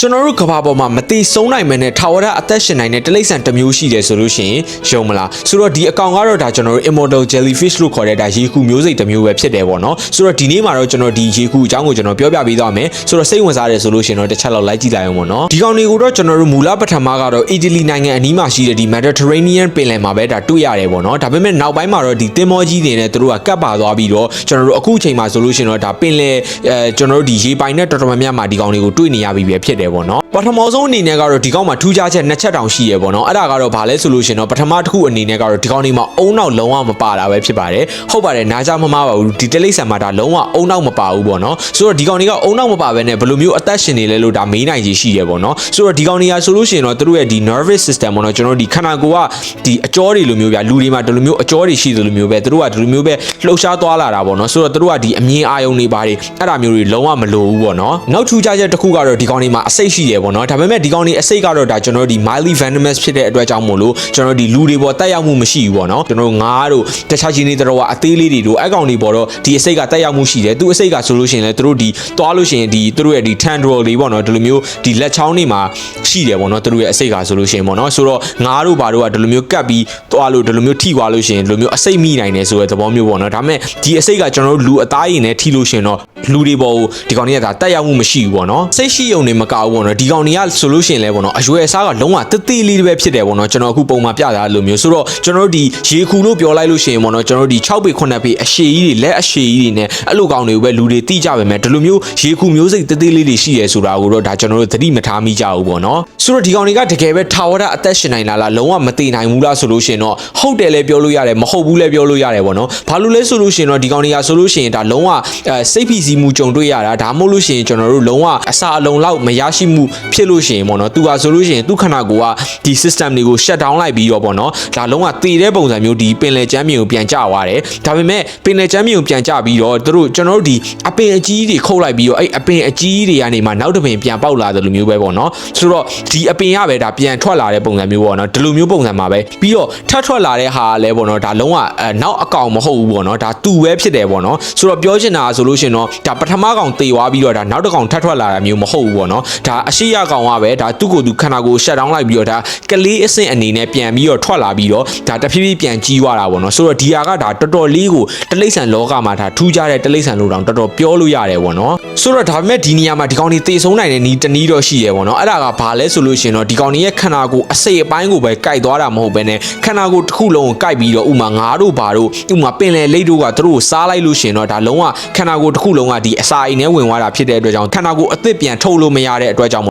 ကျွန်တော်တို့ကဘာပေါ်မှာမတိဆုံးနိုင်မယ်နဲ့ထာဝရအသက်ရှင်နိုင်တဲ့တိရစ္ဆာန်တစ်မျိုးရှိတယ်ဆိုလို့ရှိရင်ယုံမလားဆိုတော့ဒီအကောင်ကတော့ဒါကျွန်တော်တို့ immortal jellyfish လို့ခေါ်တဲ့ဒါရေကူမျိုးစိတ်တစ်မျိုးပဲဖြစ်တယ်ပေါ့နော်ဆိုတော့ဒီနေ့မှာတော့ကျွန်တော်ဒီရေကူအကြောင်းကိုကျွန်တော်ပြောပြပေးသွားမယ်ဆိုတော့စိတ်ဝင်စားတယ်ဆိုလို့ရှိရင်တော့တစ်ချက်လောက်လိုက်ကြည့်လိုက်အောင်ပေါ့နော်ဒီကောင်တွေကိုတော့ကျွန်တော်တို့မူလပထမကတော့အီတလီနိုင်ငံအနီးမှာရှိတဲ့ဒီ Mediterranean ပင်လယ်မှာပဲဒါတွေ့ရတယ်ပေါ့နော်ဒါပေမဲ့နောက်ပိုင်းမှာတော့ဒီသင်္ဘောကြီးတွေနဲ့သူတို့ကကပ်ပါသွားပြီးတော့ကျွန်တော်တို့အခုအချိန်မှာဆိုလို့ရှိရင်တော့ဒါပင်လယ်ကျွန်တော်တို့ဒီရေပိုင်နဲ့တော်တော်များများမှာဒီကောင်တွေကိုတွေ့နေရပြီပဲဖြစ်တယ်ပေါ့နော်ပထမဆုံးအနေနဲ့ကတော့ဒီကောင်မှာထူးခြားချက်နှစ်ချက်တောင်ရှိရပေါ့နော်အဲ့ဒါကတော့ဘာလဲဆိုလို့ရှိရင်တော့ပထမတစ်ခုအနေနဲ့ကတော့ဒီကောင်တွေမှာအုံနောက်လုံးဝမပါတာပဲဖြစ်ပါတယ်ဟုတ်ပါတယ်နားကြမမှားပါဘူးဒီတိရစ္ဆာန်မှာဒါလုံးဝအုံနောက်မပါဘူးပေါ့နော်ဆိုတော့ဒီကောင်တွေကအုံနောက်မပါဘဲနဲ့ဘယ်လိုမျိုးအသက်ရှင်နေလဲလို့ဒါမေးနိုင်ကြီးရှိရပေါ့နော်ဆိုတော့ဒီကောင်တွေကဆိုလို့ရှိရင်တော့သူတို့ရဲ့ဒီ nervous system ပေါ့နော်ကျွန်တော်တို့ဒီခန္ဓာကိုယ်ကဒီအကြောတွေလိုမျိုးဗျာလူတွေမှာဒီလိုမျိုးအကြောတွေရှိသလိုမျိုးပဲသူတို့ကဒီလိုမျိုးပဲလှုပ်ရှားသွားလာတာပေါ့နော်ဆိုတော့သူတို့ကဒီအမြင်အာရုံတွေပါတယ်အဲ့ဒါမျိုးတွေလုံးဝမလိုဘူးပေါ့နော်နောက်ထူးခြားချက်တစ်ခုကတော့ဒီကောင်တွေမှာအစိတ်ရှိတယ်ပေါ့နော်ဒါပေမဲ့ဒီကောင်တွေအစိတ်ကတော့ဒါကျွန်တော်တို့ဒီ mildly venomous ဖြစ်တဲ့အတွက်ကြောင့်မို့လို့ကျွန်တော်တို့ဒီလူတွေပေါ်တက်ရောက်မှုမရှိဘူးပေါ့နော်ကျွန်တော်တို့ငါးတို့တခြားချင်းတွေတော့အသေးလေးတွေတို့အဲ့ကောင်တွေပေါ်တော့ဒီအစိတ်ကတက်ရောက်မှုရှိတယ်သူအစိတ်ကဆိုလို့ရှိရင်လည်းသူတို့ဒီသွားလို့ရှိရင်ဒီသူတို့ရဲ့ဒီ tendril တွေပေါ့နော်ဒီလိုမျိုးဒီလက်ချောင်းတွေမှာရှိတယ်ပေါ့နော်သူတို့ရဲ့အစိတ်ကဆိုလို့ရှိရင်ပေါ့နော်ဆိုတော့ငါးတို့ဘာတို့ကဒီလိုမျိုးကပ်ပြီးသွားလို့ဒီလိုမျိုးထိသွားလို့ရှိရင်ဒီလိုမျိုးအစိတ်မိနိုင်တယ်ဆိုတဲ့သဘောမျိုးပေါ့နော်ဒါပေမဲ့ဒီအစိတ်ကကျွန်တော်တို့လူအသားရည်နဲ့ထိလို့ရှိရင်တော့လူတွေပေါ်ကိုဒီကောင်တွေကဒါတက်ရောက်မှုမရှိဘူးပေါ့နော်စိတ်ရှိယုံနေမကဘူးပေါ့နော်ဒီကောင်တွေကဆိုလို့ရှိရင်လည်းပေါ့နော်အရွယ်အစားကလုံးဝတသေးလေးပဲဖြစ်တယ်ပေါ့နော်ကျွန်တော်အခုပုံမှန်ပြတာလိုမျိုးဆိုတော့ကျွန်တော်တို့ဒီရေခူလို့ပြောလိုက်လို့ရှိရင်ပေါ့နော်ကျွန်တော်တို့ဒီ6ပေ9ပေအရှည်ကြီးတွေလက်အရှည်ကြီးတွေနဲ့အဲ့လိုကောင်တွေကိုပဲလူတွေသိကြပါမယ်ဒီလိုမျိုးရေခူမျိုးစိတ်တသေးလေးတွေရှိရဲဆိုတာကိုတော့ဒါကျွန်တော်တို့သတိမထားမိကြဘူးပေါ့နော်ဆိုတော့ဒီကောင်တွေကတကယ်ပဲထာဝရအသက်ရှင်နိုင်လားလုံးဝမသိနိုင်ဘူးလားဆိုလို့ရှိရင်တော့ဟုတ်တယ်လည်းပြောလို့ရတယ်မဟုတ်ဘူးလည်းပြောလို့ရတယ်ပေါ့နော်ဘာလို့လဲဆိုလို့ရှိရင်တော့ဒီကောင်တွေကဆိုလို့ရှိရင်ဒါလုံးဝစိတ်ဖိစီးမှုကြုံတွေ့ရတာဒါမှမဟုတ်လို့ရှိရင်ကျွန်တော်တို့လုံးဝအစာအလုံးလောက်မရရှိမှုဖြစ်လို့ရှိရင်ပေါ့နော်သူကဆိုလို့ရှိရင်သူခန္ဓာကိုယ်ကဒီ system တွေကို shut down လိုက်ပြီးတော့ပေါ့နော်ဒါလုံးဝတည်တဲ့ပုံစံမျိုးဒီပင်လယ်ကျမ်းမြေကိုပြန်ကျသွားတယ်ဒါပေမဲ့ပင်လယ်ကျမ်းမြေကိုပြန်ကျပြီးတော့တို့ကျွန်တော်တို့ဒီအပင်အကြီးတွေခုတ်လိုက်ပြီးတော့အဲ့အပင်အကြီးတွေကနေမှနောက်တစ်ပင်ပြန်ပေါက်လာတယ်လို့မျိုးပဲပေါ့နော်ဆိုတော့ဒီအပင်ကပဲဒါပြန်ထွက်လာတဲ့ပုံစံမျိုးပေါ့နော်ဒီလိုမျိုးပုံစံမှာပဲပြီးတော့ထပ်ထွက်လာတဲ့ဟာလည်းပေါ့နော်ဒါလုံးဝနောက်အကောင်မဟုတ်ဘူးပေါ့နော်ဒါသူပဲဖြစ်တယ်ပေါ့နော်ဆိုတော့ပြောချင်တာဆိုလို့ရှိရင်တော့ဒါပထမကောင်တေသွားပြီးတော့ဒါနောက်တစ်ကောင်ထပ်ထွက်လာတာမျိုးမဟုတ်ဘူးပေါ့နော်ဒါအရှိရကောင်ကပဲဒါသူ့ကိုယ်သူခန္ဓာကိုယ်ရှက်ဒေါင်းလိုက်ပြီးတော့ဒါကလေးအဆင့်အနေနဲ့ပြန်ပြီးတော့ထွက်လာပြီးတော့ဒါတဖြည်းဖြည်းပြန်ကြီးသွားတာပေါ့နော်ဆိုတော့ဒီဟာကဒါတော်တော်လေးကိုတလိမ့်ဆန်လောကမှာဒါထူးခြားတဲ့တလိမ့်ဆန်လို့တောင်တော်တော်ပြောလို့ရတယ်ပေါ့နော်ဆိုတော့ဒါပေမဲ့ဒီနေရာမှာဒီကောင်တွေတေဆုံးနိုင်တဲ့နီးတနည်းတော့ရှိရပေါ့နော်အဲ့ဒါကဘာလဲဆိုလို့ရှိရင်တော့ဒီကောင်တွေရဲ့ခန္ဓာကိုယ်အစိတ်အပိုင်းကိုပဲကိုက်သွားတာမဟုတ်ဘဲနဲ့ခန္ဓာကိုယ်တစ်ခုလုံးကိုကိုက်ပြီးတော့ဥမာငါးတို့ဘာတို့ဥမာပင်လယ်လိပ်တို့ကသူတို့ကိုစားလိုက်လို့ရှိရင်တော့ဒါလုံးဝခန္ဓာကိုယ်တစ်ခုလုံးကဒီအစာအိမ်ထဲဝင်သွားတာဖြစ်တဲ့အတွက်ကြောင့်ခန္ဓာကိုယ်အသစ်ပြန်ထုတ်လို့မရတဲ့အတွက်ကြောင့်